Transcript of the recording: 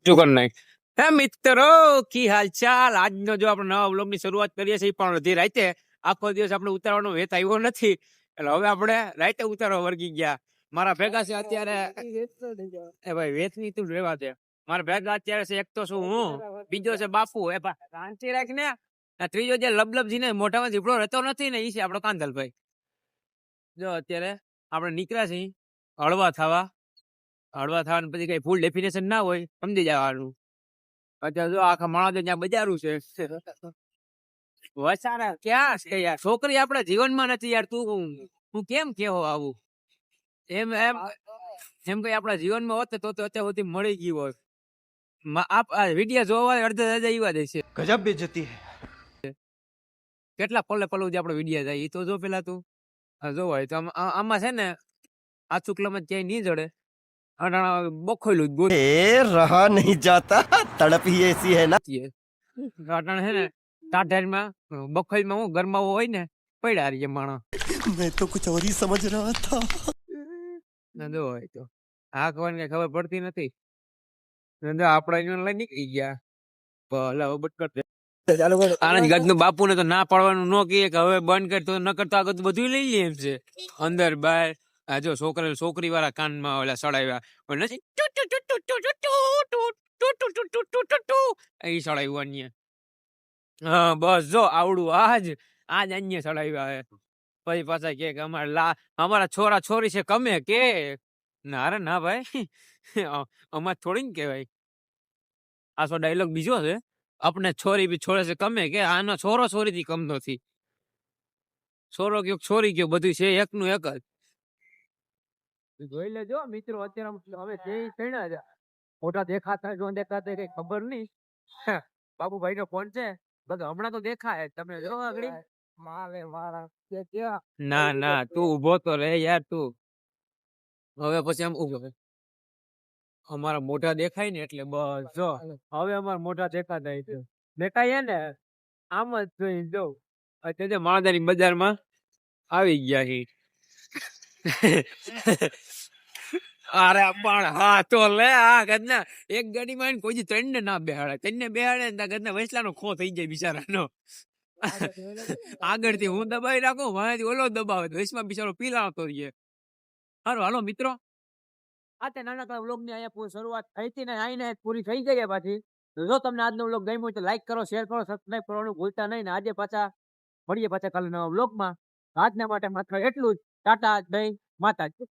શું કરી નાખ હે મિત્રો, કી હાલ ચાલ? આજનો જો આપણે નવા વ્લોગ ની શરૂઆત કરીએ છીએ પણ અડધી રાતે, આખો દિવસ આપણે ઉતારવાનો વેત આવ્યો નથી એટલે હવે આપણે રાતે ઉતારવા વર્ગી ગયા. મારા ભેગા છે અત્યારે એ ભાઈ વેત ની તું રેવા દે. મારા ભેગા અત્યારે છે એક તો શું હું, બીજો છે બાપુ. એ શાંતિ રાખ ને. ત્રીજો જે લબલબજી ને મોઢામાં જીભડો રહેતો નથી ને, ઈ છે આપણો કાંધલભાઈ. જો અત્યારે આપણે નીકળ્યા છીએ હળવા થવાનું, પછી કઈ ફૂલ ડેફિનેશન ના હોય, સમજી જવાનું. અત્યારે જો આખા માણસ ત્યાં બજારું છે. વસારા ક્યાં છે યાર? છોકરી આપણા જીવનમાં નથી યાર. તું કેમ કેવો આવું? એમ એમ એમ કઈ આપણા જીવનમાં હોત તો અત્યાર સુધી મળી ગયું હોત. આ વિડીયો જોવા અડધા એવા દે છે. ગજબ બેઇज्जती है. કેટલા પલ્લે જે આપણો વિડીયો જાય એ તો જો પેલા તું જોવાય તો આમાં છે ને આ શુક્લમાં ક્યાંય નહીં જડે. બખોયલું જ ए रहा नहीं जाता, तड़प ही ऐसी है ना. અટાણે છે ને ટાઢેરમાં બખોયમાં હું ગરમાવો હોય ને પડ્યા રહીએ માણસ. मैं तो कुछ और ही समझ रहा था. જો હોય તો આ ખબર કઈ ખબર પડતી નથી. આપડા લઈ નીકળી ગયા. આનંદ ગઢ બાપુ ને તો ના પાડવાનું ન કહીએ કે હવે બંધ કરતો ન કરતો આગળ બધું લઈ લઈએ એમ છે. અંદર બહાર આ જો છોકરી વાળા કાનમાં ઓલા સડાવ્યા નથી એ સડાવ્યું અન્ય. હા બસ જો આવડું આજ અન્ય સડાવ્યા હે. પછી પાછા કે અમારા છોરા છોરી છે કમે કે ના અરે ના ભાઈ અમાર થોડી ને કેવાય. આ સો ડાયલોગ બીજો છે. આપણે છોરી બી છોડે છે કમે કે આનો છોરો છોરી થી કમ નથી. છોરો કયો છોરી કયો બધું છે એકનું એક જ. જોઈ લેજો મિત્રો, અત્યારે હવે જે મોટા દેખાતા જો દેખાતા કઈ ખબર નહીં. બાબુભાઈ નો ફોન છે બધું હમણાં તો દેખાય તમને જો આગળ. ના ના તું ઉભો તો રે યાર તું. હવે પછી આમ ઉભો અમારા મોઢા દેખાય ને એટલે બસ જો હવે અમારા મોઢા દેખાતા દેખાય ને આમ જ જોઈ જો અત્યારે માળદાની બજારમાં આવી ગયા છે. અરે પણ હા તો લે આ ગદના એક ગાડીમાં કોઈ ત્રણ ને ના બેહાડે. ત્રણ ને બેહાડે ને ગદના વૈસલાનો ખો થઈ જાય બિચારાનો. આગળથી હું દબાવી રાખું, વાંથી ઓલો દબાવે, વૈસમાં બિચારો પીલાવતો રહીએ. સારું હાલો મિત્રો, આ તે નાનકડા વ્લોગ ની અહીંયા શરૂઆત થઈ હતી ને આઈને પૂરી થઈ ગઈ પાછી. જો તમને આજનો વ્લોગ ગમ્યો હોય તો લાઈક કરો, શેર કરો, સબસ્ક્રાઇબ કરવાનું ભૂલતા નહીં. ને આજે પાછા મળીએ કાલે નવા વ્લોગમાં. આજના માટે માત્ર એટલું જ. ટાટા, જય માતાજી.